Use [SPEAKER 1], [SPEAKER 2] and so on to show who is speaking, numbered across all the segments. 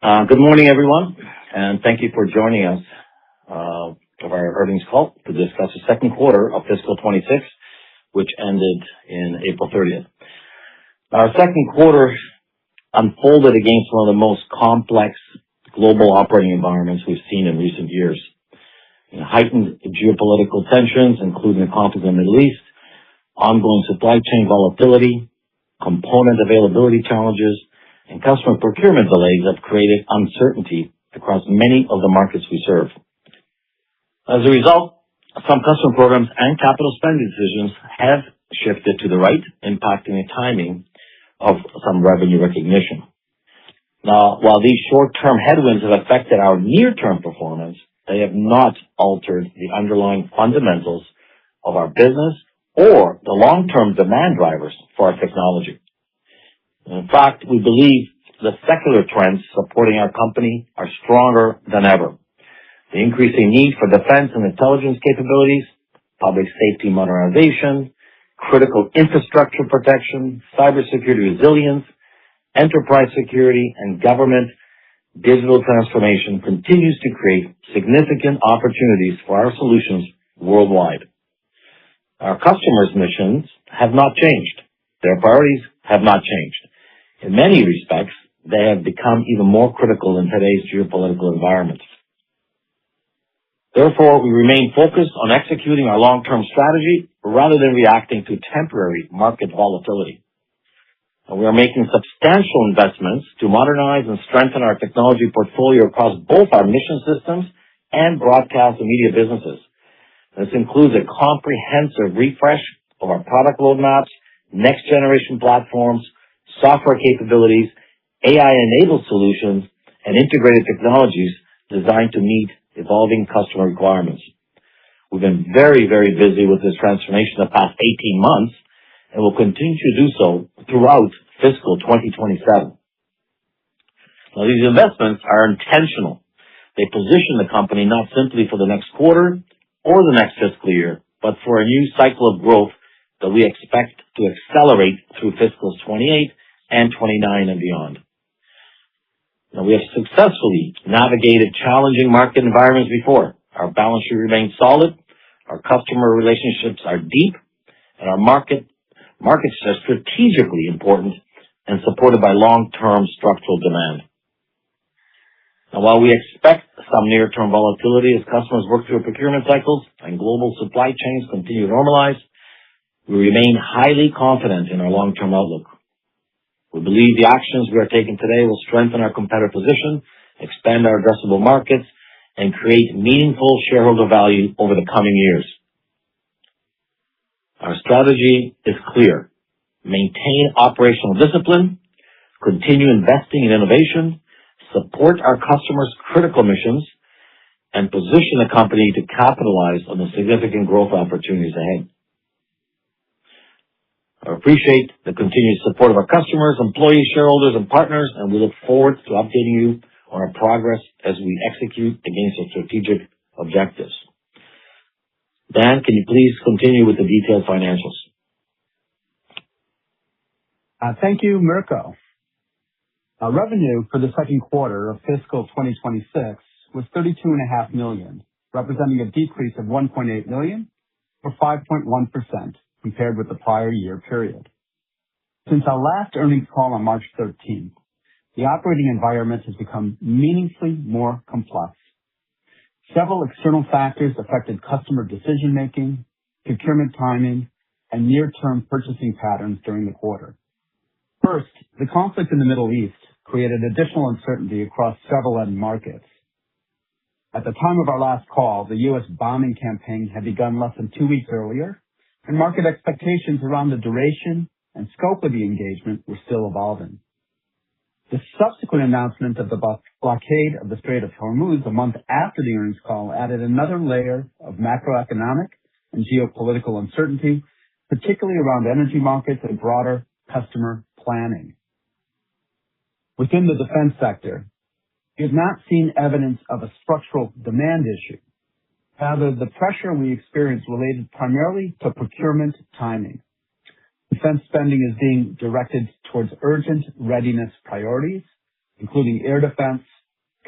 [SPEAKER 1] Good morning, everyone, and thank you for joining us of our earnings call to discuss the second quarter of fiscal 26, which ended in April 30th. Our second quarter unfolded against one of the most complex global operating environments we've seen in recent years. Heightened geopolitical tensions, including the conflict in the Middle East, ongoing supply chain volatility, component availability challenges, and customer procurement delays have created uncertainty across many of the markets we serve. As a result, some customer programs and capital spending decisions have shifted to the right, impacting the timing of some revenue recognition. Now, while these short-term headwinds have affected our near-term performance, they have not altered the underlying fundamentals of our business or the long-term demand drivers for our technology. In fact, we believe the secular trends supporting our company are stronger than ever. The increasing need for defense and intelligence capabilities, public safety modernization, critical infrastructure protection, cybersecurity resilience, enterprise security, and government digital transformation continues to create significant opportunities for our solutions worldwide. Our customers' missions have not changed. Their priorities have not changed. In many respects, they have become even more critical in today's geopolitical environment. Therefore, we remain focused on executing our long-term strategy rather than reacting to temporary market volatility. And we are making substantial investments to modernize and strengthen our technology portfolio across both our mission systems and broadcast and media businesses. This includes a comprehensive refresh of our product roadmaps, next-generation platforms, software capabilities, AI-enabled solutions, and integrated technologies designed to meet evolving customer requirements. We've been very, very busy with this transformation the past 18 months and will continue to do so throughout fiscal 2027. Now, these investments are intentional. They position the company not simply for the next quarter or the next fiscal year, but for a new cycle of growth that we expect to accelerate through fiscals 28 and 29 and beyond. Now, we have successfully navigated challenging market environments before. Our balance sheet remains solid, our customer relationships are deep, and our markets are strategically important and supported by long-term structural demand. Now, while we expect some near-term volatility as customers work through procurement cycles and global supply chains continue to normalize, we remain highly confident in our long-term outlook. We believe the actions we are taking today will strengthen our competitive position, expand our addressable markets, and create meaningful shareholder value over the coming years. Our strategy is clear. Maintain operational discipline, continue investing in innovation, support our customers' critical missions, and position the company to capitalize on the significant growth opportunities ahead. I appreciate the continued support of our customers, employees, shareholders, and partners, and we look forward to updating you on our progress as we execute against our strategic objectives. Dan, can you please continue with the detailed financials?
[SPEAKER 2] Thank you, Mirko. Revenue for the second quarter of fiscal 2026 was $32.5 million, representing a decrease of $1.8 million, or 5.1%, compared with the prior year period. Since our last earnings call on March 13th, the operating environment has become meaningfully more complex. Several external factors affected customer decision-making, procurement timing, and near-term purchasing patterns during the quarter. First, the conflict in the Middle East created additional uncertainty across several end markets. At the time of our last call, the U.S. bombing campaign had begun less than 2 weeks earlier, and market expectations around the duration and scope of the engagement were still evolving. The subsequent announcement of the blockade of the Strait of Hormuz a month after the earnings call added another layer of macroeconomic and geopolitical uncertainty, particularly around energy markets and broader customer planning. Within the defense sector, we have not seen evidence of a structural demand issue. Rather, the pressure we experienced related primarily to procurement timing. Defense spending is being directed towards urgent readiness priorities, including air defense,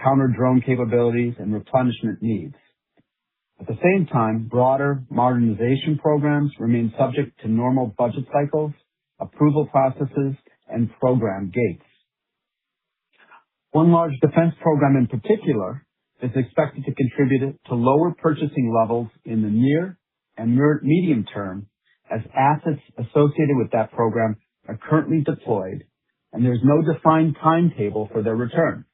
[SPEAKER 2] counter-drone capabilities, and replenishment needs. At the same time, broader modernization programs remain subject to normal budget cycles, approval processes, and program gates. One large defense program in particular is expected to contribute to lower purchasing levels in the near and medium term as assets associated with that program are currently deployed and there's no defined timetable for their return.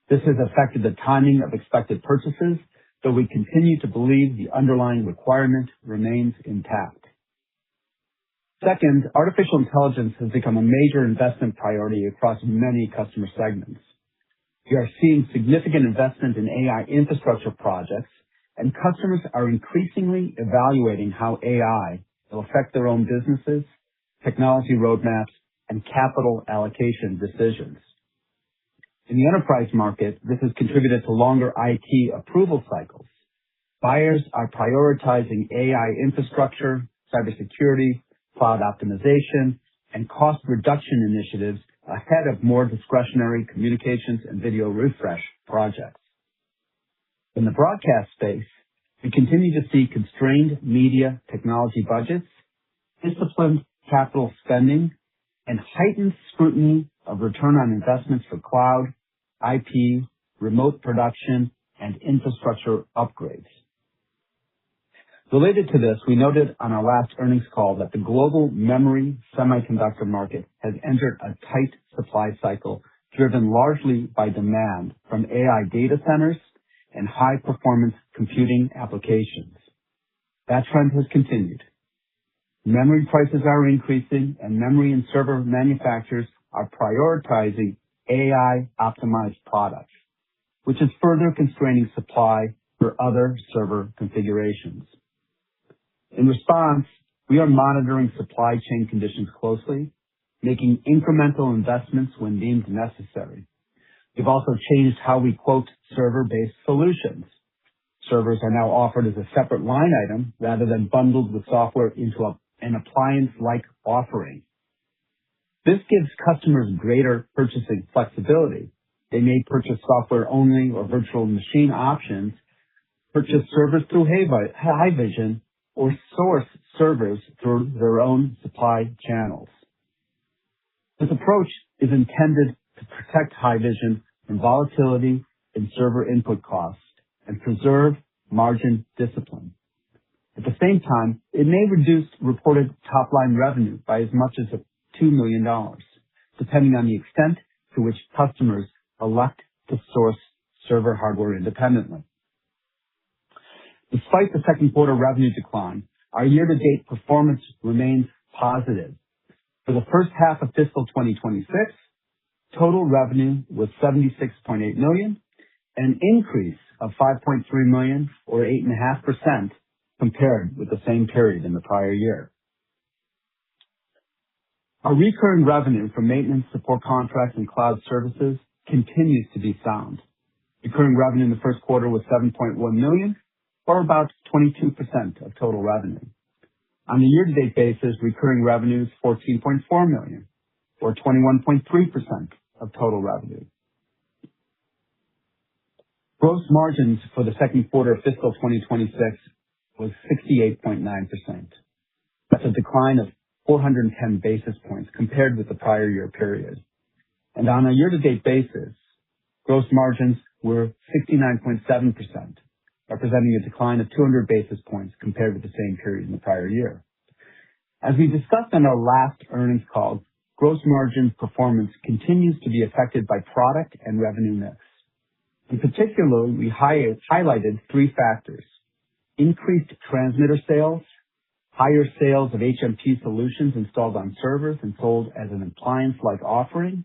[SPEAKER 2] This has affected the timing of expected purchases, though we continue to believe the underlying requirement remains intact. Second, artificial intelligence has become a major investment priority across many customer segments. We are seeing significant investment in AI infrastructure projects, and customers are increasingly evaluating how AI will affect their own businesses, technology roadmaps, and capital allocation decisions. In the enterprise market, this has contributed to longer IT approval cycles. Buyers are prioritizing AI infrastructure, cybersecurity, cloud optimization, and cost reduction initiatives ahead of more discretionary communications and video refresh projects. In the broadcast space, we continue to see constrained media technology budgets, disciplined capital spending, and heightened scrutiny of return on investments for cloud, IP, remote production, and infrastructure upgrades. Related to this, we noted on our last earnings call that the global memory semiconductor market has entered a tight supply cycle driven largely by demand from AI data centers and high-performance computing applications. That trend has continued. Memory prices are increasing, and memory and server manufacturers are prioritizing AI-optimized products, which is further constraining supply for other server configurations. In response, we are monitoring supply chain conditions closely, making incremental investments when deemed necessary. We've also changed how we quote server-based solutions. Servers are now offered as a separate line item rather than bundled with software into an appliance-like offering. This gives customers greater purchasing flexibility. They may purchase software only or virtual machine options, purchase servers through Haivision, or source servers through their own supply channels. This approach is intended to protect Haivision from volatility in server input costs and preserve margin discipline. At the same time, it may reduce reported top-line revenue by as much as $2 million, depending on the extent to which customers elect to source server hardware independently. Despite the second quarter revenue decline, our year-to-date performance remains positive. For the first half of fiscal 2026, total revenue was $76.8 million, an increase of $5.3 million or 8.5% compared with the same period in the prior year. Our recurring revenue from maintenance, support contracts, and cloud services continues to be sound. Recurring revenue in the first quarter was $7.1 million, or about 22% of total revenue. On a year-to-date basis, recurring revenue is $14.4 million, or 21.3% of total revenue. Gross margins for the second quarter of fiscal 2026 was 68.9%. That's a decline of 410 basis points compared with the prior year period. And on a year-to-date basis, gross margins were 69.7%. Representing a decline of 200 basis points compared with the same period in the prior year. As we discussed on our last earnings call, gross margin performance continues to be affected by product and revenue mix. In particular, we highlighted three factors: increased transmitter sales, higher sales of HMT solutions installed on servers and sold as an appliance-like offering,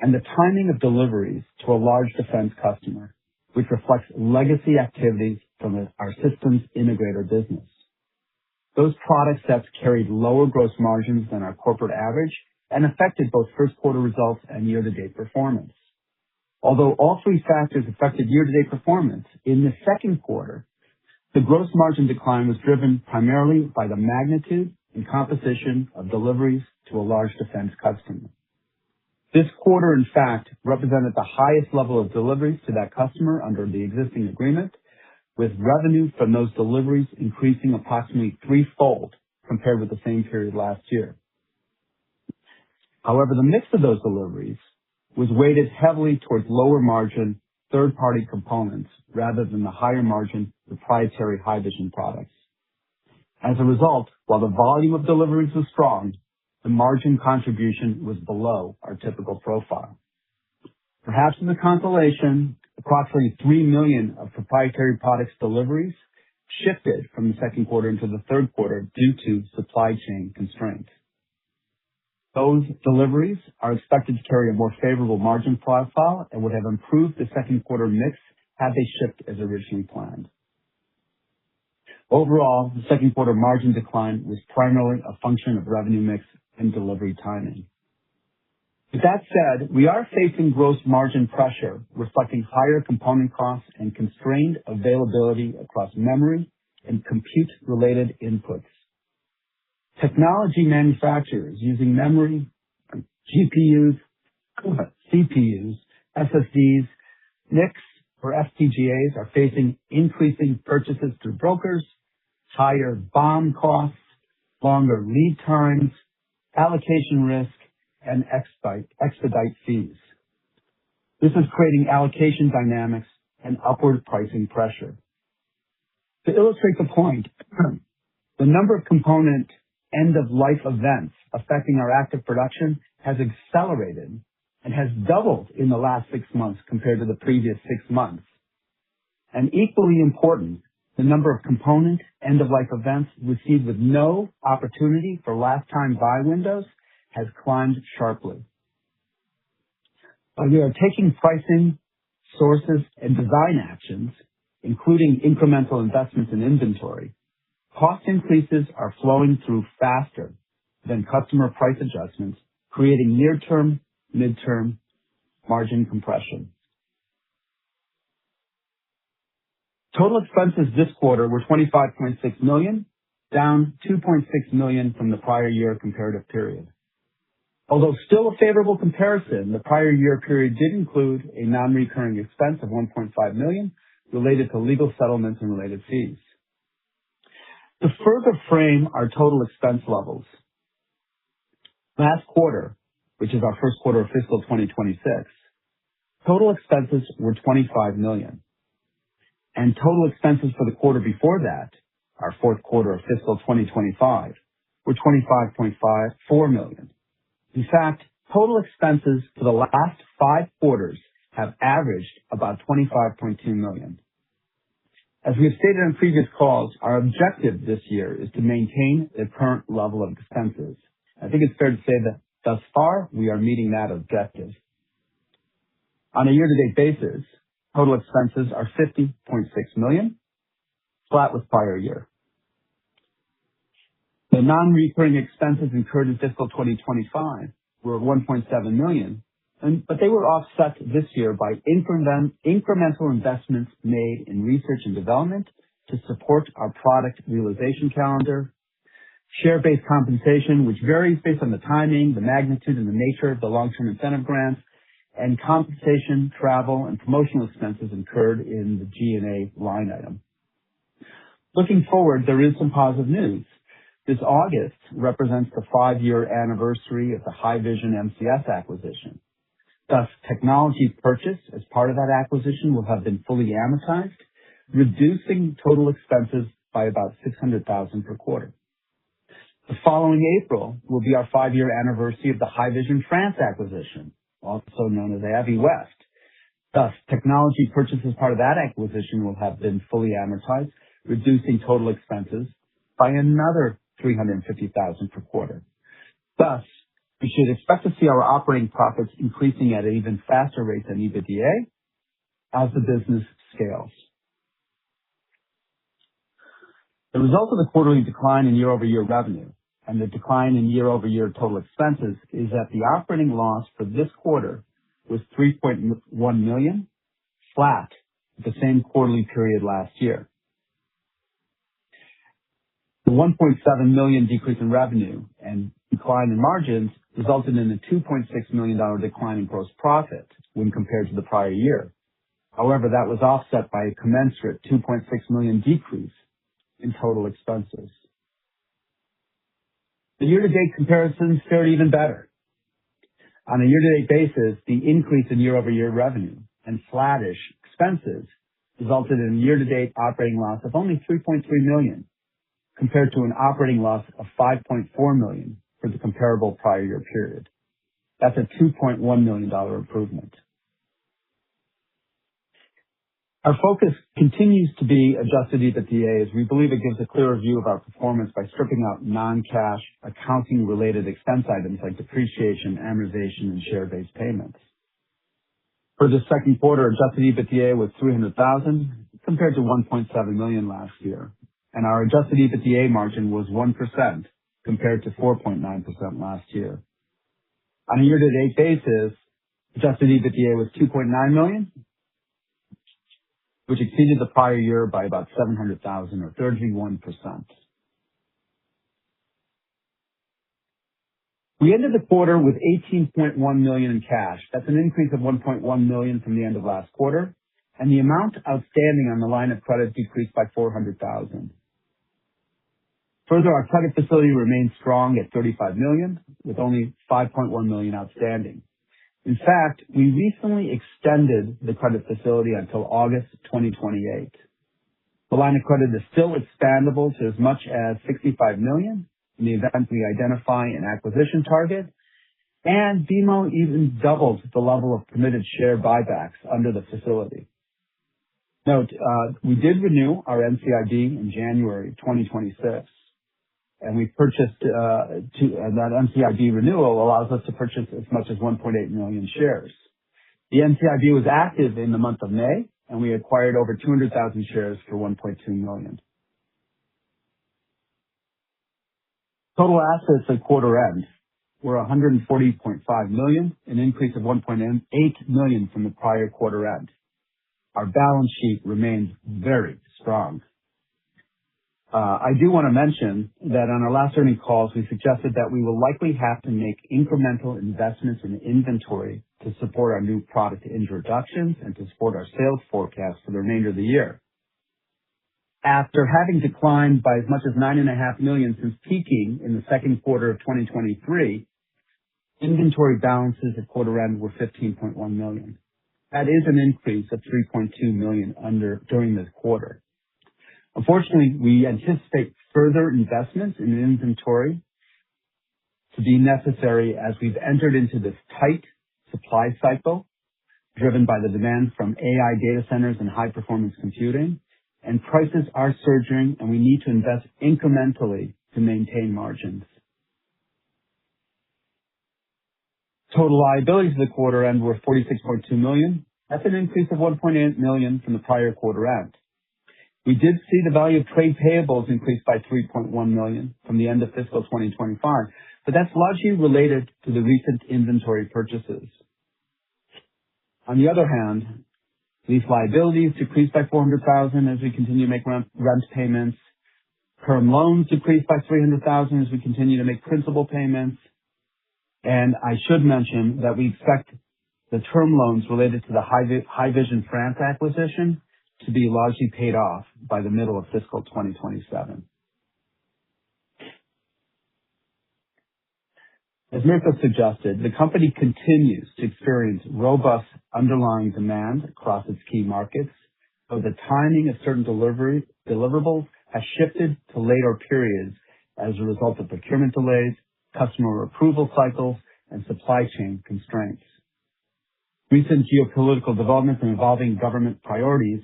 [SPEAKER 2] and the timing of deliveries to a large defense customer, which reflects legacy activities from our systems integrator business. Those product sets carried lower gross margins than our corporate average and affected both first quarter results and year-to-date performance. Although all three factors affected year-to-date performance, in the second quarter, the gross margin decline was driven primarily by the magnitude and composition of deliveries to a large defense customer. This quarter, in fact, represented the highest level of deliveries to that customer under the existing agreement, with revenue from those deliveries increasing approximately threefold compared with the same period last year. However, the mix of those deliveries was weighted heavily towards lower margin third-party components rather than the higher margin proprietary Haivision products. As a result, while the volume of deliveries was strong, the margin contribution was below our typical profile. Perhaps as a consolation, approximately $3 million of proprietary products deliveries shifted from the second quarter into the third quarter due to supply chain constraints. Those deliveries are expected to carry a more favorable margin profile and would have improved the second quarter mix had they shipped as originally planned. Overall, the second quarter margin decline was primarily a function of revenue mix and delivery timing. With that said, we are facing gross margin pressure, reflecting higher component costs and constrained availability across memory and compute-related inputs. Technology manufacturers using memory, GPUs, CPUs, SSDs, NICs, or FPGAs are facing increasing purchases through brokers, higher BOM costs, longer lead times, allocation risk, and expedite fees. This is creating allocation dynamics and upward pricing pressure. To illustrate the point, the number of component end-of-life events affecting our active production has accelerated and has doubled in the last 6 months compared to the previous 6 months. And equally important, the number of component end-of-life events received with no opportunity for last-time buy windows has climbed sharply. While we are taking pricing, sources, and design actions, including incremental investments in inventory, cost increases are flowing through faster than customer price adjustments, creating near-term, mid-term margin compression. Total expenses this quarter were $25.6 million, down $2.6 million from the prior year comparative period. Although still a favorable comparison, the prior year period did include a non-recurring expense of $1.5 million related to legal settlements and related fees. To further frame our total expense levels, last quarter, which is our first quarter of fiscal 2026, total expenses were $25 million. And total expenses for the quarter before that, our fourth quarter of fiscal 2025, were $25.4 million. In fact, total expenses for the last 5 quarters have averaged about $25.2 million. As we have stated on previous calls, our objective this year is to maintain the current level of expenses. I think it's fair to say that thus far we are meeting that objective. On a year-to-date basis, total expenses are $50.6 million, flat with prior year. The non-recurring expenses incurred in fiscal 2025 were $1.7 million, but they were offset this year by incremental investments made in research and development to support our product realization calendar, share-based compensation, which varies based on the timing, the magnitude, and the nature of the long-term incentive grants, and compensation, travel, and promotional expenses incurred in the G&A line item. Looking forward, there is some positive news. This August represents the 5-year anniversary of the Haivision MCS acquisition. Thus, technology purchased as part of that acquisition will have been fully amortized, reducing total expenses by about $600,000 per quarter. The following April will be our 5-year anniversary of the Haivision France acquisition, also known as Aviwest. Thus, technology purchased as part of that acquisition will have been fully amortized, reducing total expenses by another $350,000 per quarter. Thus, we should expect to see our operating profits increasing at an even faster rate than EBITDA as the business scales. The result of the quarterly decline in year-over-year revenue and the decline in year-over-year total expenses is that the operating loss for this quarter was $3.1 million, flat with the same quarterly period last year. The $1.7 million decrease in revenue and decline in margins resulted in a $2.6 million decline in gross profit when compared to the prior year. However, that was offset by a commensurate $2.6 million decrease in total expenses. The year-to-date comparisons fared even better. On a year-to-date basis, the increase in year-over-year revenue and flattish expenses resulted in a year-to-date operating loss of only $3.3 million, compared to an operating loss of $5.4 million for the comparable prior year period. That's a $2.1 million improvement. Our focus continues to be adjusted EBITDA, as we believe it gives a clearer view of our performance by stripping out non-cash accounting-related expense items like depreciation, amortization, and share-based payments. For the second quarter, adjusted EBITDA was $300,000 compared to $1.7 million last year, and our adjusted EBITDA margin was 1% compared to 4.9% last year. On a year-to-date basis, adjusted EBITDA was $2.9 million, which exceeded the prior year by about $700,000 or 31%. We ended the quarter with $18.1 million in cash. That's an increase of $1.1 million from the end of last quarter, and the amount outstanding on the line of credit decreased by $400,000. Further, our credit facility remains strong at $35 million, with only $5.1 million outstanding. In fact, we recently extended the credit facility until August 2028. The line of credit is still expandable to as much as $65 million in the event we identify an acquisition target, and BMO even doubled the level of permitted share buybacks under the facility. Note, we did renew our NCIB in January 2026, and we purchased, that NCIB renewal allows us to purchase as much as 1.8 million shares. The NCIB was active in the month of May, and we acquired over 200,000 shares for $1.2 million. Total assets at quarter end were $140.5 million, an increase of $1.8 million from the prior quarter end. Our balance sheet remains very strong. I do want to mention that on our last earnings calls, we suggested that we will likely have to make incremental investments in inventory to support our new product introductions and to support our sales forecast for the remainder of the year. After having declined by as much as $9.5 million since peaking in the second quarter of 2023, inventory balances at quarter end were $15.1 million. That is an increase of $3.2 million during this quarter. Unfortunately, we anticipate further investments in inventory to be necessary as we've entered into this tight supply cycle driven by the demand from AI data centers and high-performance computing, and prices are surging, and we need to invest incrementally to maintain margins. Total liabilities at the quarter end were $46.2 million. That's an increase of $1.8 million from the prior quarter end. We did see the value of trade payables increase by $3.1 million from the end of fiscal 2025, but that's largely related to the recent inventory purchases. On the other hand, these liabilities decreased by $400,000 as we continue to make rent payments. Term loans decreased by $300,000 as we continue to make principal payments. And I should mention that we expect the term loans related to the Haivision France acquisition to be largely paid off by the middle of fiscal 2027. As Mirko suggested, the company continues to experience robust underlying demand across its key markets, though the timing of certain deliverables has shifted to later periods as a result of procurement delays, customer approval cycles, and supply chain constraints. Recent geopolitical developments and evolving government priorities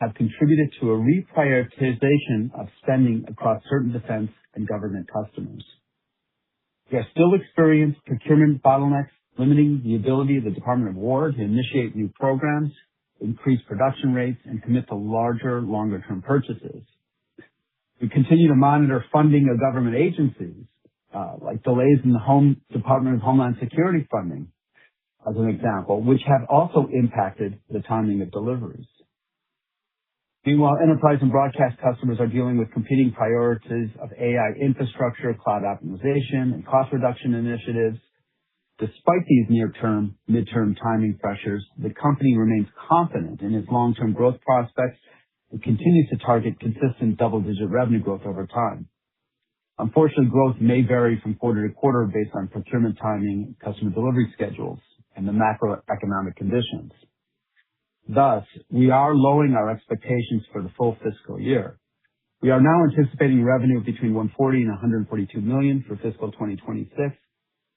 [SPEAKER 2] have contributed to a reprioritization of spending across certain defense and government customers. We have still experienced procurement bottlenecks, limiting the ability of the Department of War to initiate new programs, increase production rates, and commit to larger, longer-term purchases. We continue to monitor funding of government agencies, like delays in the Department of Homeland Security funding, as an example, which have also impacted the timing of deliveries. Meanwhile, enterprise and broadcast customers are dealing with competing priorities of AI infrastructure, cloud optimization, and cost reduction initiatives. Despite these near-term, midterm timing pressures, the company remains confident in its long-term growth prospects and continues to target consistent double-digit revenue growth over time. Unfortunately, growth may vary from quarter to quarter based on procurement timing, customer delivery schedules, and the macroeconomic conditions. Thus, we are lowering our expectations for the full fiscal year. We are now anticipating revenue between $140 and $142 million for fiscal 2026,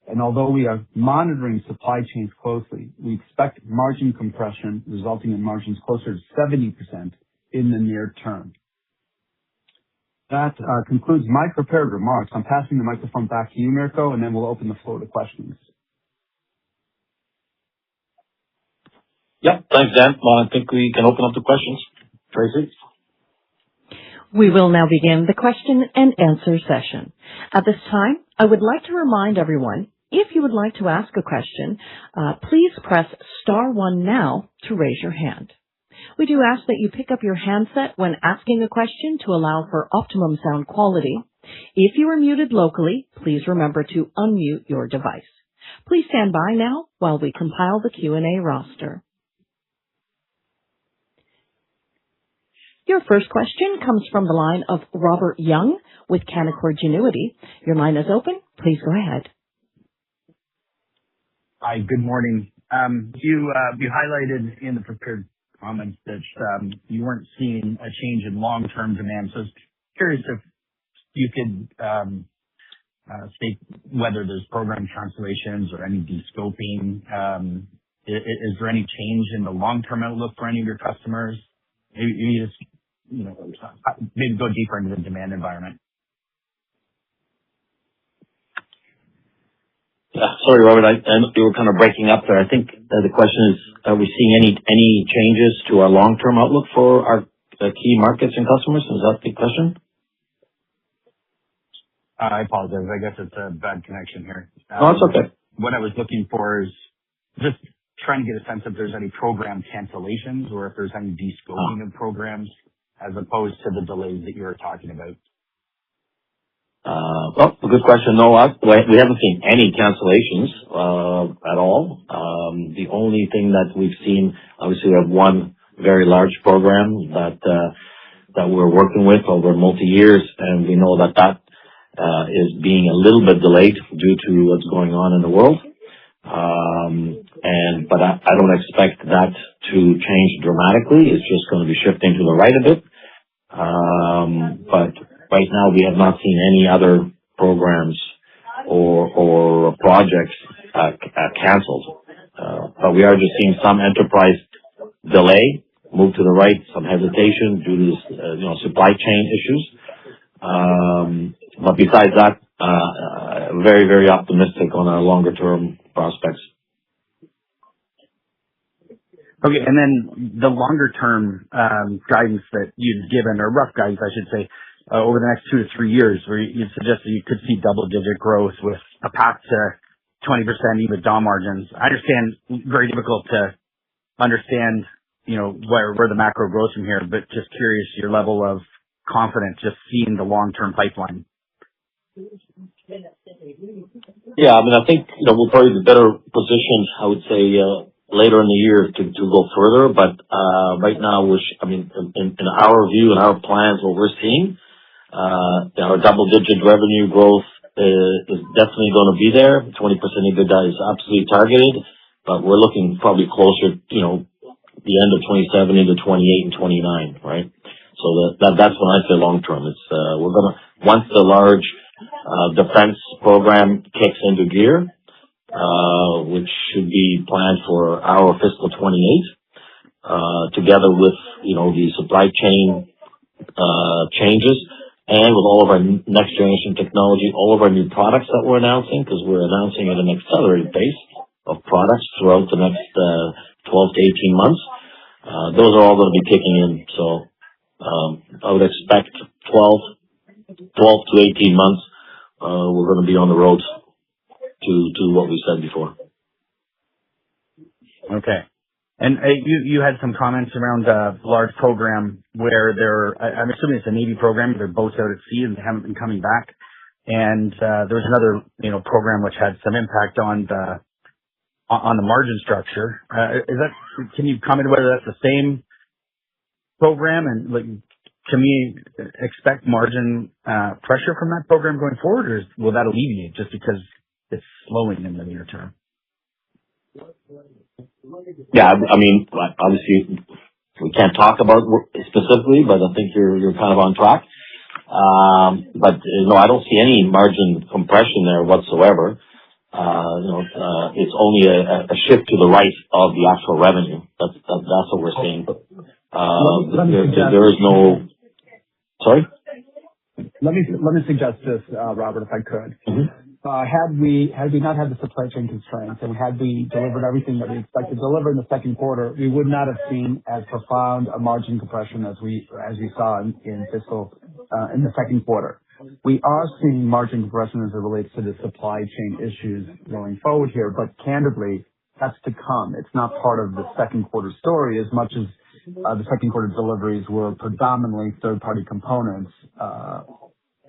[SPEAKER 2] and although we are monitoring supply chains closely, we expect margin compression resulting in margins closer to 70% in the near term. That concludes my prepared remarks. I'm passing the microphone back to you, Mirko, and then we'll open the floor to questions.
[SPEAKER 1] Yeah, thanks, Dan. Well, I think we can open up the questions. Tracy?
[SPEAKER 3] We will now begin the question and answer session. At this time, I would like to remind everyone, if you would like to ask a question, please press *1 now to raise your hand. We do ask that you pick up your handset when asking a question to allow for optimum sound quality. If you are muted locally, please remember to unmute your device. Please stand by now while we compile the Q&A roster. Your first question comes from the line of Robert Young with Canaccord Genuity. Your line is open. Please go ahead.
[SPEAKER 4] Hi, good morning. You highlighted in the prepared comments that you weren't seeing a change in long-term demand. So I was curious if you could state whether there's program cancellations or any descoping. Is there any change in the long-term outlook for any of your customers? Maybe just maybe go deeper into the demand environment.
[SPEAKER 1] Sorry, Robert, you were kind of breaking up there. I think the question is, are we seeing any changes to our long-term outlook for our key markets and customers? Is that the question?
[SPEAKER 4] I apologize. I guess it's a bad connection here.
[SPEAKER 1] No, it's okay.
[SPEAKER 4] What I was looking for is just trying to get a sense if there's any program cancellations or if there's any descoping of programs as opposed to the delays that you were talking about.
[SPEAKER 1] Well, a good question. No, we haven't seen any cancellations at all. The only thing that we've seen, obviously, we have one very large program that we're working with over multi-years, and we know that is being a little bit delayed due to what's going on in the world. But I don't expect that to change dramatically. It's just going to be shifting to the right a bit. But right now, we have not seen any other programs or projects canceled. But we are just seeing some enterprise delay, move to the right, some hesitation due to supply chain issues. But besides that, very, very optimistic on our longer-term prospects.
[SPEAKER 4] Okay, and then the longer-term guidance that you've given, or rough guidance, I should say, over the next 2 to 3 years, where you suggested you could see double-digit growth with a path to 20% EBITDA margins. I understand very difficult to understand, where the macro grows from here, but just curious your level of confidence just seeing the long-term pipeline.
[SPEAKER 1] Yeah, I think we'll probably be better positioned, I would say, later in the year to go further. But right now, in our view and our plans, what we're seeing, our double-digit revenue growth is definitely going to be there. 20% EBITDA is absolutely targeted, but we're looking probably closer, the end of 27 into 28 and 29, right? So that's when I say long term. It's we're gonna, once the large defense program kicks into gear, which should be planned for our fiscal 28, together with the supply chain changes, and with all of our next generation technology, all of our new products that we're announcing, because we're announcing at an accelerated pace of products throughout the next 12 to 18 months. Those are all going to be kicking in. So I would expect 12 to 18 months, we're going to be on the road to what we said before.
[SPEAKER 4] Okay. And you had some comments around a large program where I'm assuming it's a Navy program. Their boats out at sea and they haven't been coming back. And there was another, program which had some impact on the margin structure. Can you comment whether that's the same program, and can we expect margin pressure from that program going forward, or will that alleviate just because it's slowing in the near term?
[SPEAKER 1] Yeah, obviously we can't talk about specifically, but I think you're kind of on track. But no, I don't see any margin compression there whatsoever. It's only a shift to the right of the actual revenue. That's what we're seeing. There is no. Sorry.
[SPEAKER 2] Let me suggest this, Robert, if I could.
[SPEAKER 1] Mm-hmm.
[SPEAKER 2] Had we not had the supply chain constraints, and had we delivered everything that we expected to deliver in the second quarter, we would not have seen as profound a margin compression as we saw in the second quarter. We are seeing margin compression as it relates to the supply chain issues going forward here, but candidly, that's to come. It's not part of the second quarter story as much as the second quarter deliveries were predominantly third-party components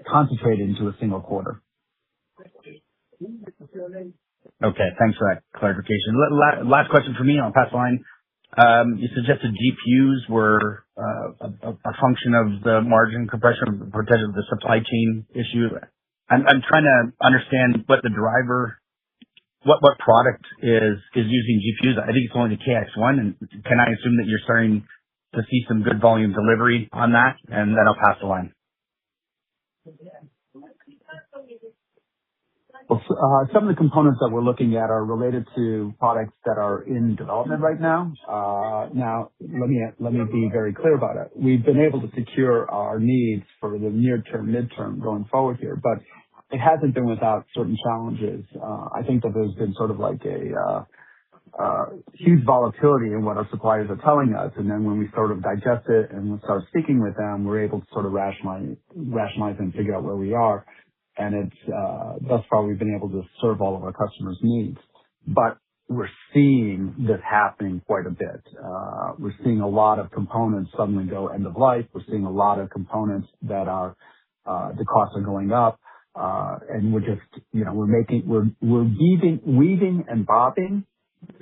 [SPEAKER 2] concentrated into a single quarter.
[SPEAKER 4] Okay, thanks for that clarification. Last question for me, and I'll pass the line. You suggested GPUs were a function of the margin compression because of the supply chain issue. I'm trying to understand what the driver, what product is using GPUs. I think it's only the KX1, and can I assume that you're starting to see some good volume delivery on that? And then I'll pass the line.
[SPEAKER 2] Well, some of the components that we're looking at are related to products that are in development right now. Now, let me be very clear about it. We've been able to secure our needs for the near term, midterm going forward here, but it hasn't been without certain challenges. I think that there's been sort of like a huge volatility in what our suppliers are telling us, and then when we sort of digest it and we start speaking with them, we're able to sort of rationalize and figure out where we are. And it's thus far we've been able to serve all of our customers' needs. But we're seeing this happening quite a bit. We're seeing a lot of components suddenly go end of life. We're seeing a lot of components that are the costs are going up, and we're just we're weaving and bobbing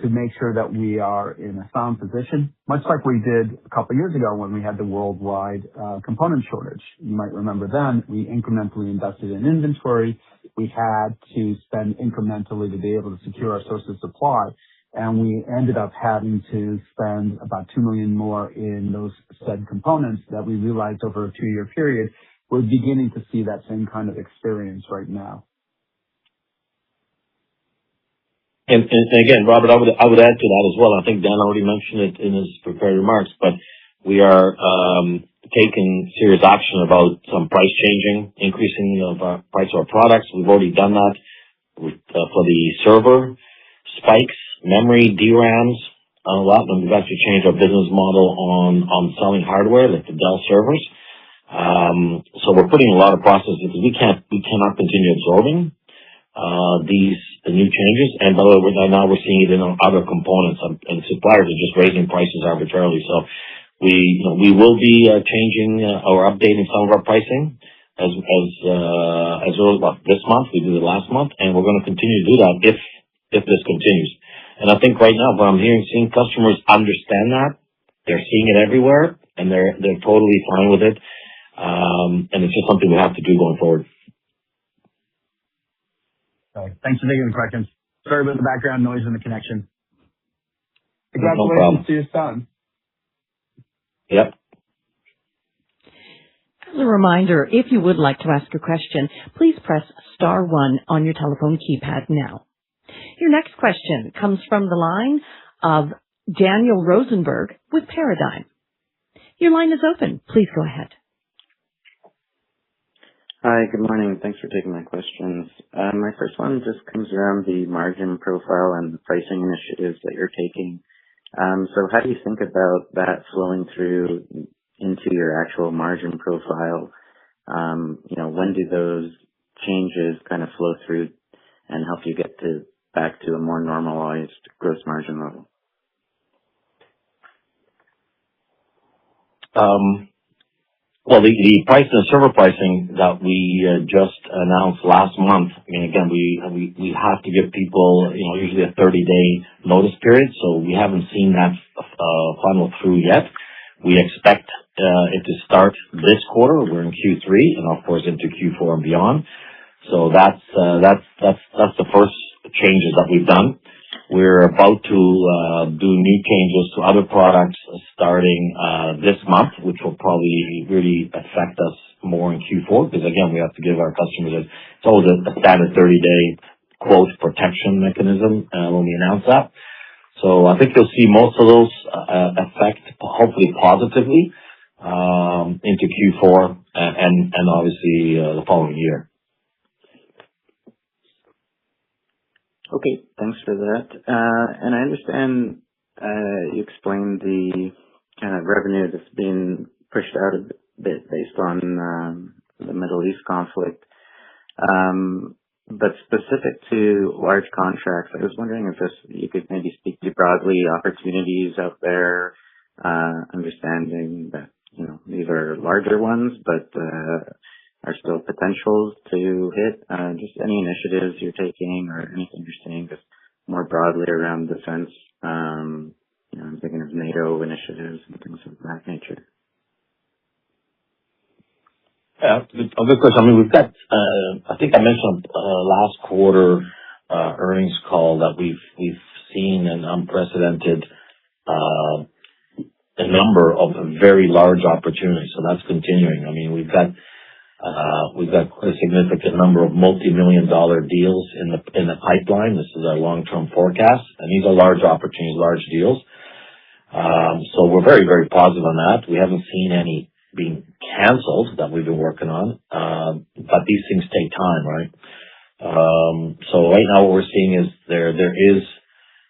[SPEAKER 2] to make sure that we are in a sound position, much like we did a couple of years ago when we had the worldwide component shortage. You might remember then we incrementally invested in inventory. We had to spend incrementally to be able to secure our source of supply, and we ended up having to spend about $2 million more in those said components that we realized over a 2-year period. We're beginning to see that same kind of experience right now.
[SPEAKER 1] And again, Robert, I would add to that as well. I think Dan already mentioned it in his prepared remarks, but we are taking serious action about some price changing, increasing of price of our products. We've already done that for the server spikes, memory, DRAMs, a lot. And we've actually changed our business model on selling hardware like the Dell servers. So we're putting a lot of processes because we cannot continue absorbing the new changes. And by the way, now we're seeing it in other components, and suppliers are just raising prices arbitrarily. So we will be changing or updating some of our pricing as early as this month. We did it last month, and we're going to continue to do that if this continues. And I think right now what I'm seeing customers understand that. They're seeing it everywhere, and they're totally fine with it. And it's just something we have to do going forward.
[SPEAKER 4] Thanks for taking the questions. Sorry about the background noise and the connection.
[SPEAKER 2] Congratulations to your son.
[SPEAKER 1] Yep.
[SPEAKER 3] As a reminder, if you would like to ask a question, please press star 1 on your telephone keypad now. Your next question comes from the line of Daniel Rosenberg with Paradigm. Your line is open. Please go ahead.
[SPEAKER 5] Hi, good morning. Thanks for taking my questions. My first one just comes around the margin profile and the pricing initiatives that you're taking. So how do you think about that flowing through into your actual margin profile? When do those changes kind of flow through and help you get back to a more normalized gross margin level?
[SPEAKER 1] Well, the price and the server pricing that we just announced last month, I mean, again, we have to give people, usually a 30-day notice period, so we haven't seen that funnel through yet. We expect it to start this quarter. We're in Q3 and of course into Q4 and beyond. So that's the first changes that we've done. We're about to do new changes to other products starting this month, which will probably really affect us more in Q4 because again, we have to give our customers it's always a standard 30-day quote protection mechanism when we announce that. So I think you'll see most of those affect hopefully positively into Q4 and obviously the following year.
[SPEAKER 5] Okay, thanks for that. And I understand you explained the kind of revenue that's been pushed out a bit based on the Middle East conflict. But specific to large contracts, I was wondering if you could maybe speak to broadly opportunities out there, understanding that, these are larger ones, but are still potentials to hit. Just any initiatives you're taking or anything you're seeing just more broadly around defense. I'm thinking of NATO initiatives and things of that nature.
[SPEAKER 1] Yeah, a good question. I mean, we've got, I think I mentioned last quarter earnings call that we've seen an unprecedented a number of very large opportunities. So that's continuing. I mean, we've got a significant number of multi-million-dollar deals in the pipeline. This is our long-term forecast, and these are large opportunities, large deals. So we're very, very positive on that. We haven't seen any being canceled that we've been working on, but these things take time, right? So right now what we're seeing is there's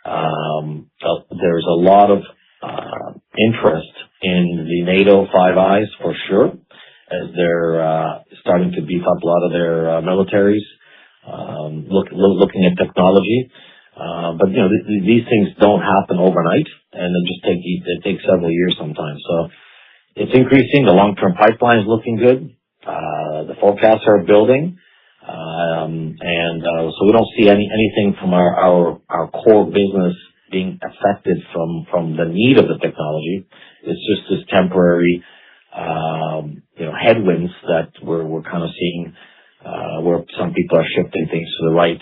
[SPEAKER 1] a lot of interest in the NATO Five Eyes for sure, as they're starting to beef up a lot of their militaries, looking at technology. But these things don't happen overnight, and they take several years sometimes. So it's increasing. The long-term pipeline is looking good. The forecasts are building, and so we don't see anything from our core business being affected from the need of the technology. It's just this temporary headwinds that we're kind of seeing, where some people are shifting things to the right,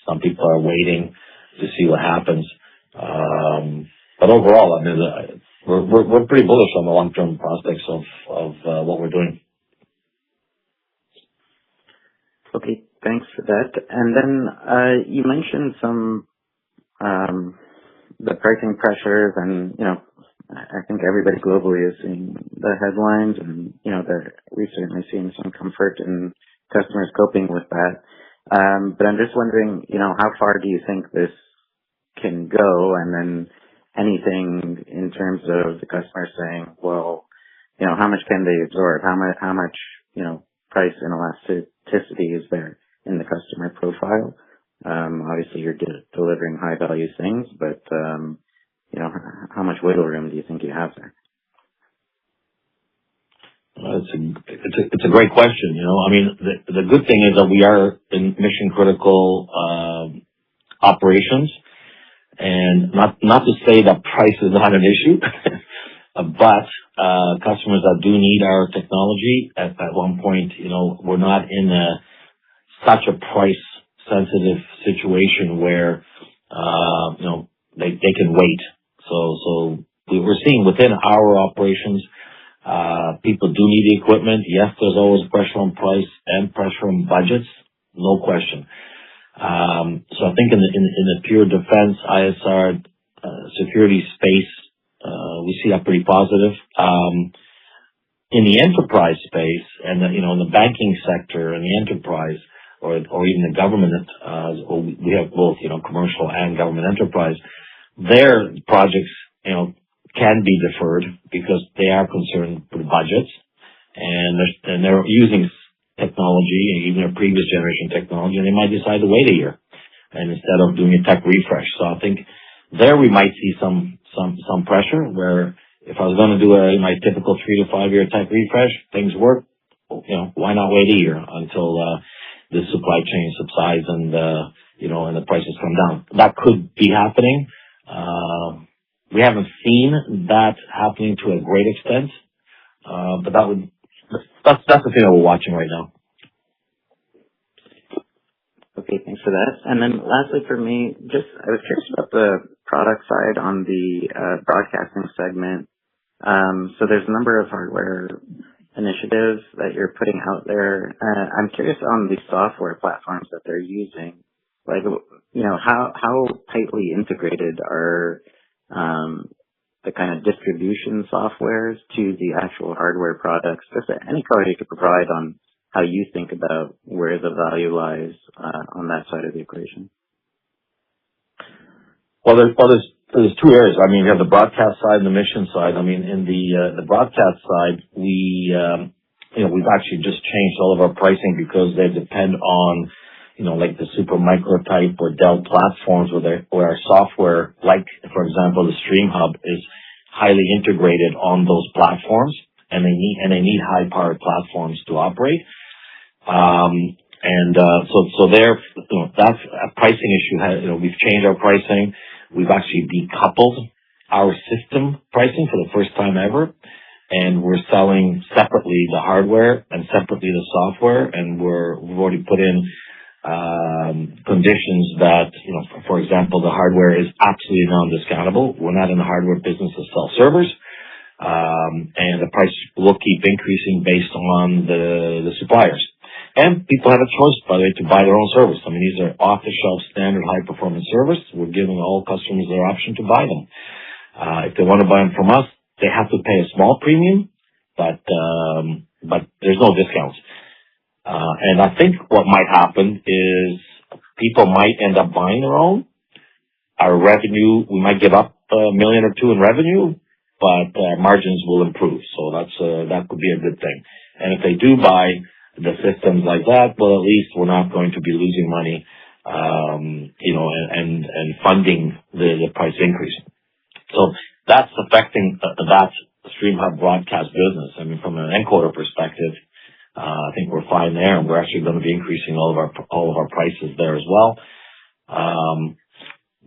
[SPEAKER 1] some people are waiting to see what happens. But overall, I mean, we're pretty bullish on the long-term prospects of what we're doing.
[SPEAKER 5] Okay, thanks for that. And then you mentioned some the pricing pressures, and I think everybody globally is seeing the headlines, and we've certainly seen some comfort in customers coping with that. But I'm just wondering, how far do you think this can go? And then anything in terms of the customer saying, well, how much can they absorb? How much price inelasticity is there in the customer profile? Obviously you're delivering high value things, but how much wiggle room do you think you have there?
[SPEAKER 1] It's a great question. I mean, the good thing is that we are in mission critical operations, and not to say that price is not an issue, but customers that do need our technology at one point, we're not in such a price sensitive situation where they can wait. So we're seeing within our operations, people do need the equipment. Yes, there's always pressure on price and pressure on budgets, no question. So I think in the pure defense ISR security space, we see that pretty positive. In the enterprise space and in the banking sector and the enterprise, or even the government, we have both commercial and government enterprise. Their projects can be deferred because they are concerned with budgets, and they're using technology, even their previous generation technology, and they might decide to wait a year and instead of doing a tech refresh. So I think there we might see some pressure where if I was going to do my typical 3 to 5 year type refresh, things work, why not wait a year until the supply chain subsides and the prices come down? That could be happening. We haven't seen that happening to a great extent, but that's the thing that we're watching right now.
[SPEAKER 5] Okay, thanks for that. And then lastly for me, I was curious about the product side on the broadcasting segment. So there's a number of hardware initiatives that you're putting out there. I'm curious on the software platforms that they're using. Like, how tightly integrated are the kind of distribution softwares to the actual hardware products? Just any color you could provide on how you think about where the value lies on that side of the equation.
[SPEAKER 1] Well, there's two areas. I mean, you have the broadcast side and the mission side. I mean, in the broadcast side, we've actually just changed all of our pricing because they depend on, like the Super Micro type or Dell platforms where our software, like, for example, the Stream Hub is highly integrated on those platforms, and they need high-powered platforms to operate. So there, that's a pricing issue. We've changed our pricing. We've actually decoupled our system pricing for the first time ever, and we're selling separately the hardware and separately the software, and we've already put in conditions that, for example, the hardware is absolutely non-discountable. We're not in the hardware business to sell servers, and the price will keep increasing based on the suppliers. And people have a choice, by the way, to buy their own servers. I mean, these are off-the-shelf standard high-performance servers. We're giving all customers their option to buy them. If they want to buy them from us, they have to pay a small premium, but there's no discounts. And I think what might happen is people might end up buying their own. Our revenue, we might give up $1 million or $2 million in revenue, but margins will improve. So that could be a good thing. And if they do buy the systems like that, well, at least we're not going to be losing money, and funding the price increase. So that's affecting that Stream Hub broadcast business. I mean, from an encoder perspective, I think we're fine there, and we're actually going to be increasing all of our prices there as well.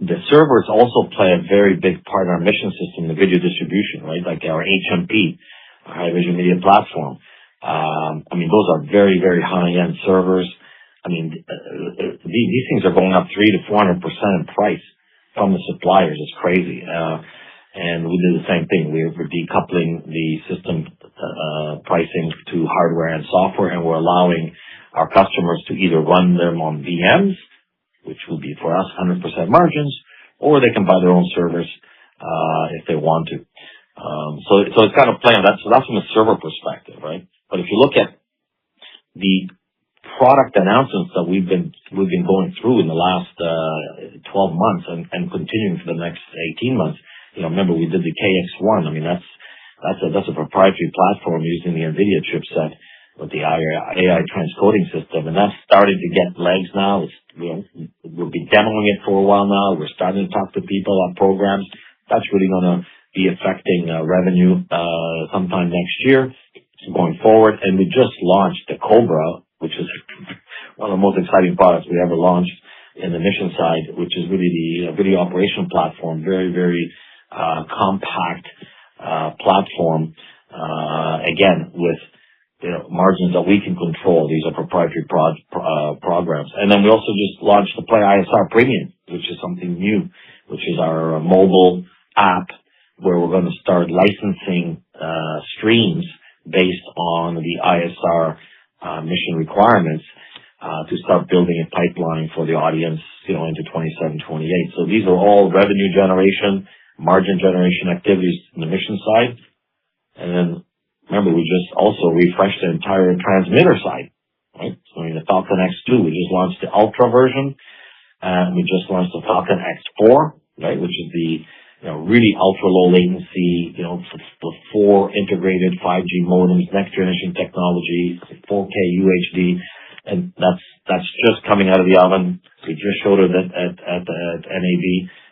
[SPEAKER 1] The servers also play a very big part in our mission system, the video distribution, right? Like our HMP, our Haivision Media Platform. I mean, those are very, very high-end servers. I mean, these things are going up 300 to 400% in price from the suppliers. It's crazy. And we did the same thing. We're decoupling the system pricing to hardware and software, and we're allowing our customers to either run them on VMs, which will be for us 100% margins, or they can buy their own servers if they want to. So it's kind of playing. So that's from a server perspective, right? But if you look at the product announcements that we've been going through in the last 12 months and continuing for the next 18 months, remember we did the KX1. I mean, that's a proprietary platform using the NVIDIA chipset with the AI transcoding system, and that's starting to get legs now. We'll be demoing it for a while now. We're starting to talk to people on programs. That's really going to be affecting revenue sometime next year going forward. And we just launched the Cobra, which is one of the most exciting products we ever launched in the mission side, which is really the video operation platform. Very, very compact platform. Again, with margins that we can control. These are proprietary programs. And then we also just launched the Play ISR Premium, which is something new, which is our mobile app where we're going to start licensing streams based on the ISR mission requirements to start building a pipeline for the audience, into 27, 28. So these are all revenue generation, margin generation activities in the mission side. And then remember, we just also refreshed the entire transmitter side, right? So in the Falcon X2, we just launched the Ultra version, and we just launched the Falcon X4, right, which is the really ultra low latency, the 4 integrated 5G modems, next generation technology, 4K UHD, and that's just coming out of the oven. We just showed it at NAB,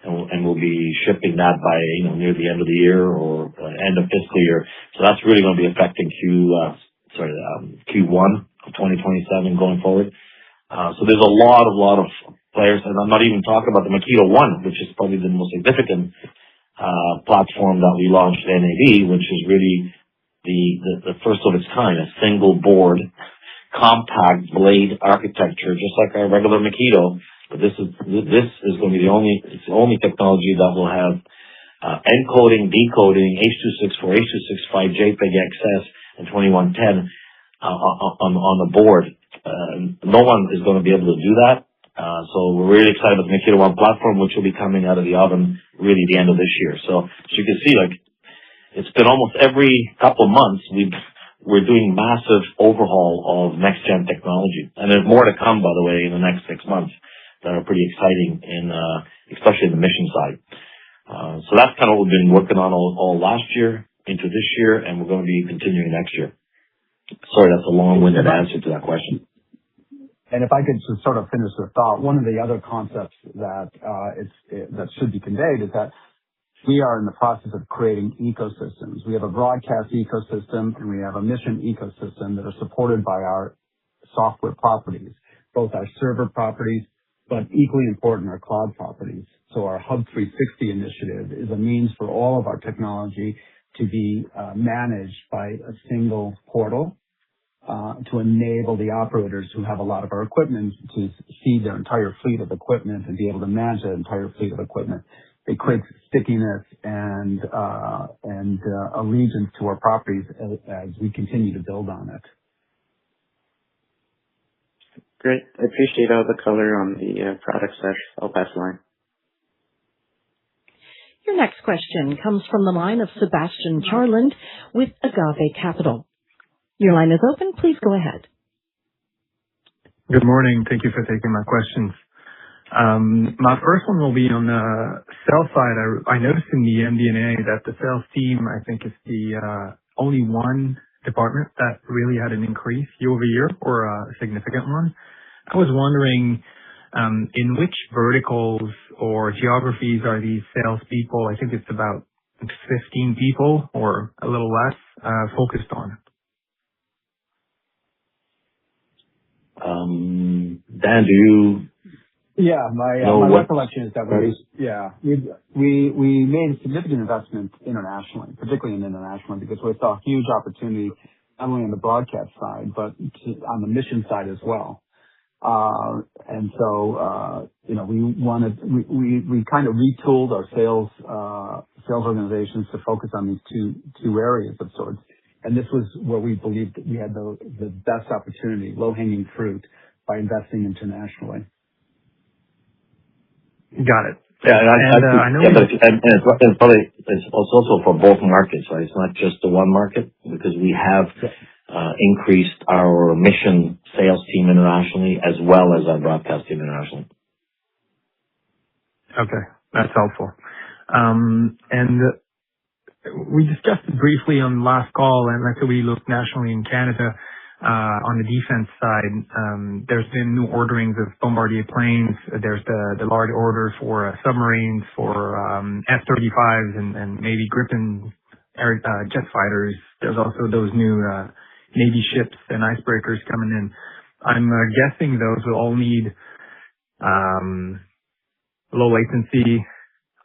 [SPEAKER 1] and we'll be shipping that by near the end of the year or end of fiscal year. So that's really going to be affecting Q1 of 2027 going forward. So there's a lot of players, and I'm not even talking about the Makito One, which is probably the most significant platform that we launched at NAB, which is really the first of its kind, a single board, compact blade architecture, just like our regular Makito. But this is going to be it's the only technology that will have encoding, decoding, H.264, H.265, JPEG XS, and 2110 on the board. No one is going to be able to do that. So we're really excited about the Makito One platform, which will be coming out of the oven really the end of this year. So as you can see, it's been almost every couple of months we're doing massive overhaul of next gen technology, and there's more to come, by the way, in the next 6 months that are pretty exciting, especially in the mission side. So that's kind of what we've been working on all last year into this year, and we're going to be continuing next year. Sorry, that's a long-winded answer to that question.
[SPEAKER 2] And if I could just sort of finish the thought, one of the other concepts that should be conveyed is that we are in the process of creating ecosystems. We have a broadcast ecosystem and we have a mission ecosystem that are supported by our software properties, both our server properties, but equally important, our cloud properties. So our Hub 360 initiative is a means for all of our technology to be managed by a single portal to enable the operators who have a lot of our equipment to see their entire fleet of equipment and be able to manage that entire fleet of equipment. It creates stickiness and allegiance to our properties as we continue to build on it.
[SPEAKER 5] Great. I appreciate all the color on the product set. I'll pass the line.
[SPEAKER 3] Your next question comes from the line of Sebastian Charland with Agave Capital. Your line is open. Please go ahead.
[SPEAKER 6] Good morning. Thank you for taking my questions. My first one will be on the sales side. I noticed in the MD&A that the sales team, I think, is the only one department that really had an increase year over year, or a significant one. I was wondering in which verticals or geographies are these salespeople, I think it's about 15 people or a little less, focused on?
[SPEAKER 1] Dan, do you?
[SPEAKER 2] Yeah, my recollection is that we made a significant investment internationally, particularly in international, because we saw a huge opportunity not only on the broadcast side, but on the mission side as well. And so, we kind of retooled our sales organizations to focus on these two areas of sorts. And this was where we believed that we had the best opportunity, low-hanging fruit, by investing internationally.
[SPEAKER 6] Got it.
[SPEAKER 1] Yeah, it's also for both markets, right? It's not just the one market, because we have increased our mission sales team internationally as well as our broadcast team internationally.
[SPEAKER 6] Okay, that's helpful. And we discussed it briefly on the last call, and like we looked nationally in Canada, on the defense side, there's been new orderings of Bombardier planes. There's the large order for submarines, for F-35s and maybe Gripen jet fighters. There's also those new Navy ships and icebreakers coming in. I'm guessing those will all need low latency,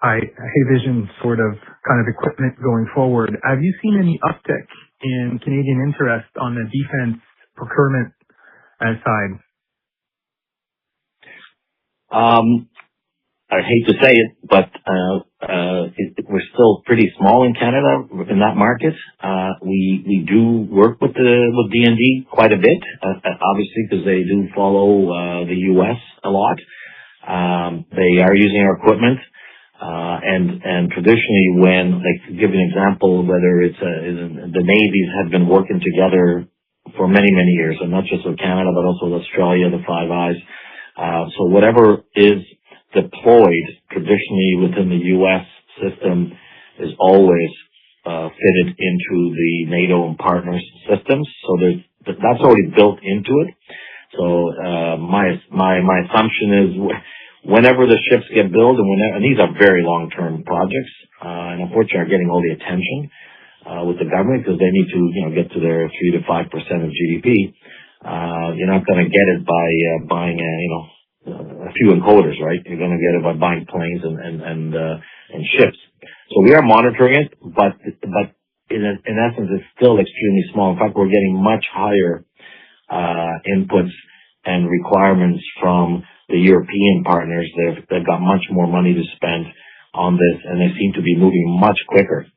[SPEAKER 6] Haivision sort of kind of equipment going forward. Have you seen any uptick in Canadian interest on the defense procurement side?
[SPEAKER 1] I hate to say it, but we're still pretty small in Canada in that market. We do work with D&D quite a bit, obviously, because they do follow the U.S. a lot. They are using our equipment. And traditionally, when, like, to give you an example, whether it's the navies have been working together for many, many years, and not just with Canada, but also with Australia, the Five Eyes. So whatever is deployed traditionally within the U.S. system is always fitted into the NATO and partners systems. So that's already built into it. So my assumption is whenever the ships get built, and these are very long-term projects, and unfortunately are getting all the attention with the government because they need to, get to their 3 to 5% of GDP. You're not going to get it by buying, a few encoders, right? You're going to get it by buying planes and ships. So we are monitoring it, but in essence, it's still extremely small. In fact, we're getting much higher inputs and requirements from the European partners. They've got much more money to spend on this, and they seem to be moving much quicker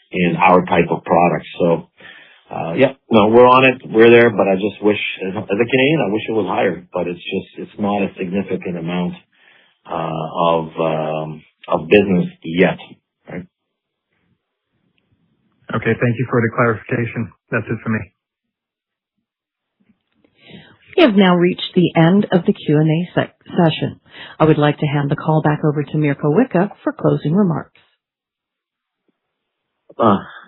[SPEAKER 1] in our type of products. So, we're on it. We're there, but I just wish, as a Canadian, I wish it was higher, but it's not a significant amount of business yet. Right?
[SPEAKER 6] Okay, thank you for the clarification. That's it for me.
[SPEAKER 3] We have now reached the end of the Q&A session. I would like to hand the call back over to Mirko Wicha for closing remarks.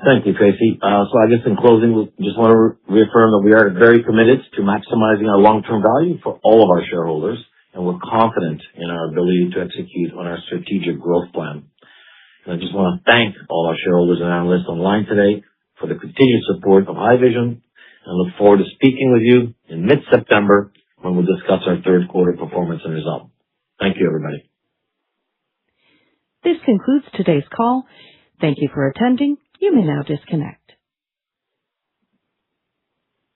[SPEAKER 1] Thank you, Tracy. So I guess in closing, we just want to reaffirm that we are very committed to maximizing our long-term value for all of our shareholders, and we're confident in our ability to execute on our strategic growth plan. And I just want to thank all our shareholders and analysts online today for the continued support of Haivision, and look forward to speaking with you in mid-September when we'll discuss our third quarter performance and result. Thank you, everybody.
[SPEAKER 3] This concludes today's call. Thank you for attending. You may now disconnect.